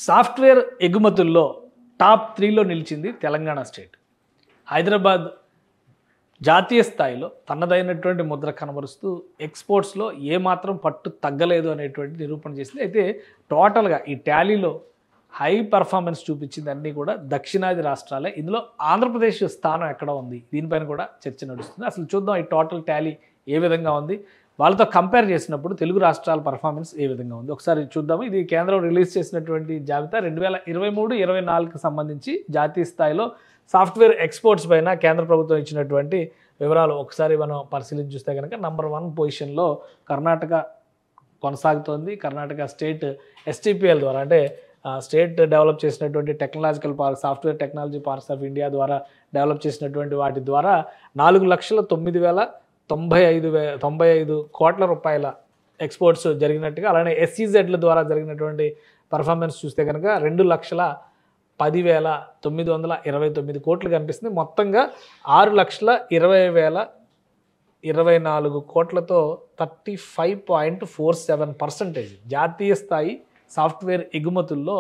Software ఎగుమతుల్లో top 3లో నిలిచింది Telangana state. Hyderabad జాతీయ స్థాయిలో తనదైనటువంటి ముద్ర కనబరుస్తూ ఎక్స్పోర్ట్స్లో ఏమాత్రం పట్టు తగ్గలేదు అనేటువంటి నిరూపణ చేసింది. అయితే టోటల్గా ఈ టాలీలో హై పర్ఫార్మెన్స్ చూపించింది అన్నీ కూడా దక్షిణాది రాష్ట్రాలే. ఇందులో ఆంధ్రప్రదేశ్ స్థానం ఎక్కడ ఉంది, దీనిపైన కూడా చర్చ నడుస్తుంది. అసలు చూద్దాం ఈ టోటల్ టాలీ ఏ విధంగా ఉంది, వాళ్ళతో కంపేర్ చేసినప్పుడు తెలుగు రాష్ట్రాల పర్ఫార్మెన్స్ ఏ విధంగా ఉంది ఒకసారి చూద్దాము. ఇది కేంద్రం రిలీజ్ చేసినటువంటి జాబితా 2023-24కి సంబంధించి జాతీయ స్థాయిలో సాఫ్ట్వేర్ ఎక్స్పోర్ట్స్ పైన కేంద్ర ప్రభుత్వం ఇచ్చినటువంటి వివరాలు ఒకసారి మనం పరిశీలించి చూస్తే కనుక నంబర్ 1 పొజిషన్లో కర్ణాటక కొనసాగుతోంది. కర్ణాటక స్టేట్ STPL ద్వారా, అంటే స్టేట్ డెవలప్ చేసినటువంటి technological park, software technology parks of India ద్వారా డెవలప్ చేసినటువంటి వాటి ద్వారా 4,09,95 కోట్ల రూపాయల ఎక్స్పోర్ట్స్ జరిగినట్టుగా, అలానే SEZల ద్వారా జరిగినటువంటి పర్ఫార్మెన్స్ చూస్తే కనుక 2,10,929 కోట్లు కనిపిస్తుంది. మొత్తంగా 6,20,024 కోట్లతో 35.47% జాతీయ స్థాయి సాఫ్ట్వేర్ ఎగుమతుల్లో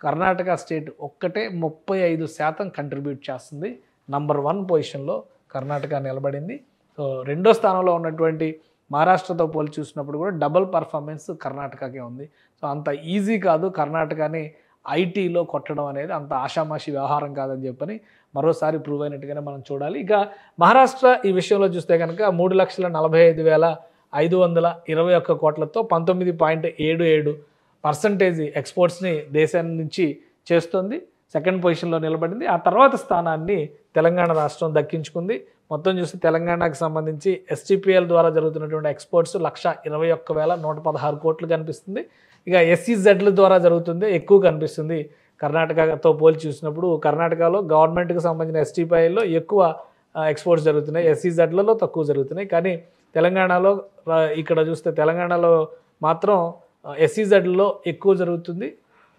కర్ణాటక స్టేట్ ఒక్కటే 35% కంట్రిబ్యూట్ చేస్తుంది. నంబర్ 1 పొజిషన్లో కర్ణాటక నిలబడింది. సో రెండో స్థానంలో ఉన్నటువంటి మహారాష్ట్రతో పోల్చి చూసినప్పుడు కూడా డబుల్ పర్ఫార్మెన్స్ కర్ణాటకకే ఉంది. సో అంత ఈజీ కాదు కర్ణాటకని ఐటీలో కొట్టడం అనేది, అంత ఆషామాషి వ్యవహారం కాదని చెప్పని మరోసారి ప్రూవ్ అయినట్టుగానే మనం చూడాలి. ఇక మహారాష్ట్ర ఈ విషయంలో చూస్తే కనుక 3,45,521 కోట్లతో 19.77% ఎక్స్పోర్ట్స్ని దేశాన్ని నుంచి చేస్తుంది. సెకండ్ పొజిషన్లో నిలబడింది. ఆ తర్వాత స్థానాన్ని తెలంగాణ రాష్ట్రం దక్కించుకుంది. మొత్తం చూస్తే తెలంగాణకు సంబంధించి STPL ద్వారా జరుగుతున్నటువంటి ఎక్స్పోర్ట్స్ 1,21,116 కోట్లు కనిపిస్తుంది. ఇక SEZల ద్వారా జరుగుతుంది ఎక్కువ కనిపిస్తుంది. కర్ణాటకతో పోల్చి చూసినప్పుడు కర్ణాటకలో గవర్నమెంట్కి సంబంధించిన STPLలో ఎక్కువ ఎక్స్పోర్ట్స్ జరుగుతున్నాయి, SEZలలో తక్కువ జరుగుతున్నాయి. కానీ తెలంగాణలో ఇక్కడ చూస్తే తెలంగాణలో మాత్రం SEZలో ఎక్కువ జరుగుతుంది.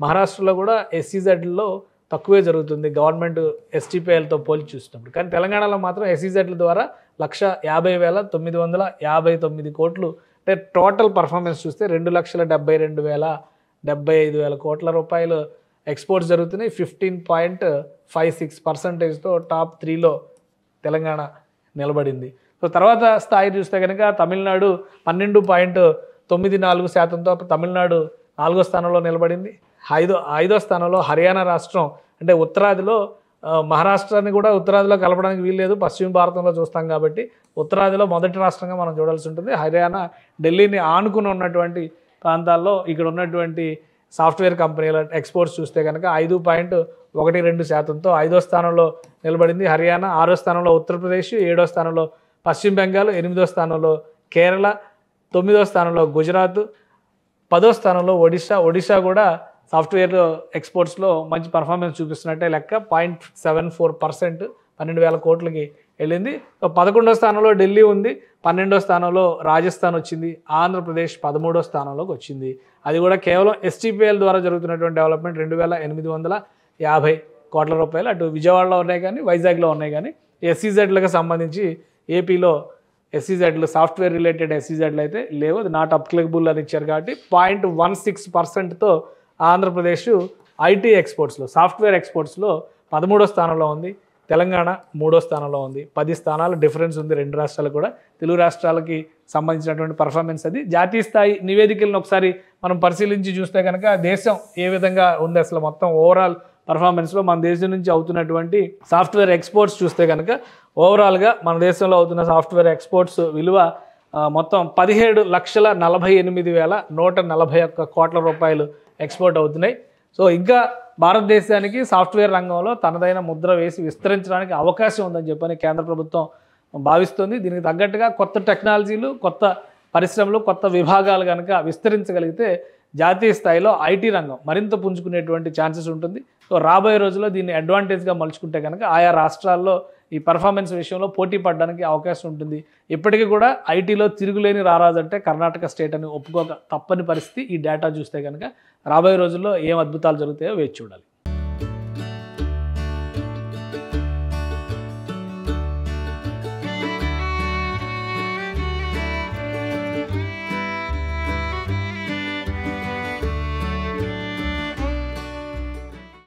మహారాష్ట్రలో కూడా SEZలో తక్కువే జరుగుతుంది గవర్నమెంట్ STPLతో పోల్చి చూసినప్పుడు. కానీ తెలంగాణలో మాత్రం SEZల ద్వారా 1,50,959 కోట్లు, అంటే టోటల్ పర్ఫార్మెన్స్ చూస్తే 2,72,075 కోట్ల రూపాయలు ఎక్స్పోర్ట్స్ జరుగుతున్నాయి. 15.56%తో టాప్ 3లో తెలంగాణ నిలబడింది. సో తర్వాత స్థాయి చూస్తే కనుక తమిళనాడు 12.94%తో తమిళనాడు 4వ స్థానంలో నిలబడింది. ఐదో స్థానంలో హర్యానా రాష్ట్రం, అంటే ఉత్తరాదిలో మహారాష్ట్రాన్ని కూడా ఉత్తరాదిలో కలపడానికి వీల్లేదు, పశ్చిమ భారతంలో చూస్తాం కాబట్టి ఉత్తరాదిలో మొదటి రాష్ట్రంగా మనం చూడాల్సి ఉంటుంది. హర్యానా ఢిల్లీని ఆనుకుని ఉన్నటువంటి ప్రాంతాల్లో ఇక్కడ ఉన్నటువంటి సాఫ్ట్వేర్ కంపెనీల ఎక్స్పోర్ట్స్ చూస్తే కనుక 5.12%తో 5వ స్థానంలో నిలబడింది హర్యానా. 6వ స్థానంలో ఉత్తరప్రదేశ్, 7వ స్థానంలో పశ్చిమ బెంగాల్, 8వ స్థానంలో కేరళ, 9వ స్థానంలో గుజరాత్, 10వ స్థానంలో ఒడిశా కూడా సాఫ్ట్వేర్ ఎక్స్పోర్ట్స్లో మంచి పర్ఫార్మెన్స్ చూపిస్తున్నట్టే లెక్క. 0.74%, 12,000 కోట్లకి వెళ్ళింది. 11వ స్థానంలో ఢిల్లీ ఉంది, 12వ స్థానంలో రాజస్థాన్ వచ్చింది, ఆంధ్రప్రదేశ్ 13వ స్థానంలోకి వచ్చింది. అది కూడా కేవలం STPL ద్వారా జరుగుతున్నటువంటి డెవలప్మెంట్ 2,850 కోట్ల రూపాయలు. అటు విజయవాడలో ఉన్నాయి కానీ వైజాగ్లో ఉన్నాయి కానీ SEZలకు సంబంధించి ఏపీలో SEZలు సాఫ్ట్వేర్ రిలేటెడ్ SEZలు అయితే లేవు, అది నాట్ అప్లికబుల్ అని ఇచ్చారు కాబట్టి 0.16%తో ఆంధ్రప్రదేశ్ IT ఎక్స్పోర్ట్స్లో సాఫ్ట్వేర్ ఎక్స్పోర్ట్స్లో 13వ స్థానంలో ఉంది. తెలంగాణ 3వ స్థానంలో ఉంది. 10 స్థానాల డిఫరెన్స్ ఉంది రెండు రాష్ట్రాలు కూడా. తెలుగు రాష్ట్రాలకి సంబంధించినటువంటి పర్ఫార్మెన్స్ అది. జాతీయ స్థాయి నివేదికలను ఒకసారి మనం పరిశీలించి చూస్తే కనుక దేశం ఏ విధంగా ఉంది, అసలు మొత్తం ఓవరాల్ పర్ఫార్మెన్స్లో మన దేశం నుంచి అవుతున్నటువంటి సాఫ్ట్వేర్ ఎక్స్పోర్ట్స్ చూస్తే కనుక ఓవరాల్గా మన దేశంలో అవుతున్న సాఫ్ట్వేర్ ఎక్స్పోర్ట్స్ విలువ మొత్తం 17,48,141 కోట్ల రూపాయలు ఎక్స్పోర్ట్ అవుతున్నాయి. సో ఇంకా భారతదేశానికి సాఫ్ట్వేర్ రంగంలో తనదైన ముద్ర వేసి విస్తరించడానికి అవకాశం ఉందని చెప్పని కేంద్ర ప్రభుత్వం భావిస్తుంది. దీనికి తగ్గట్టుగా కొత్త టెక్నాలజీలు, కొత్త పరిశ్రమలు, కొత్త విభాగాలు కనుక విస్తరించగలిగితే జాతీయ స్థాయిలో IT రంగం మరింత పుంజుకునేటువంటి ఛాన్సెస్ ఉంటుంది. సో రాబోయే రోజుల్లో దీన్ని అడ్వాంటేజ్గా మలుచుకుంటే కనుక ఆయా రాష్ట్రాల్లో ఈ పర్ఫార్మెన్స్ విషయంలో పోటీ పడడానికి అవకాశం ఉంటుంది. ఇప్పటికీ కూడా ఐటీలో తిరుగులేని రారాజంటే కర్ణాటక స్టేట్ అని ఒప్పుకోక తప్పని పరిస్థితి. ఈ డేటా చూస్తే కనుక రాబోయే రోజుల్లో ఏం అద్భుతాలు జరుగుతాయో వేచి చూడాలి.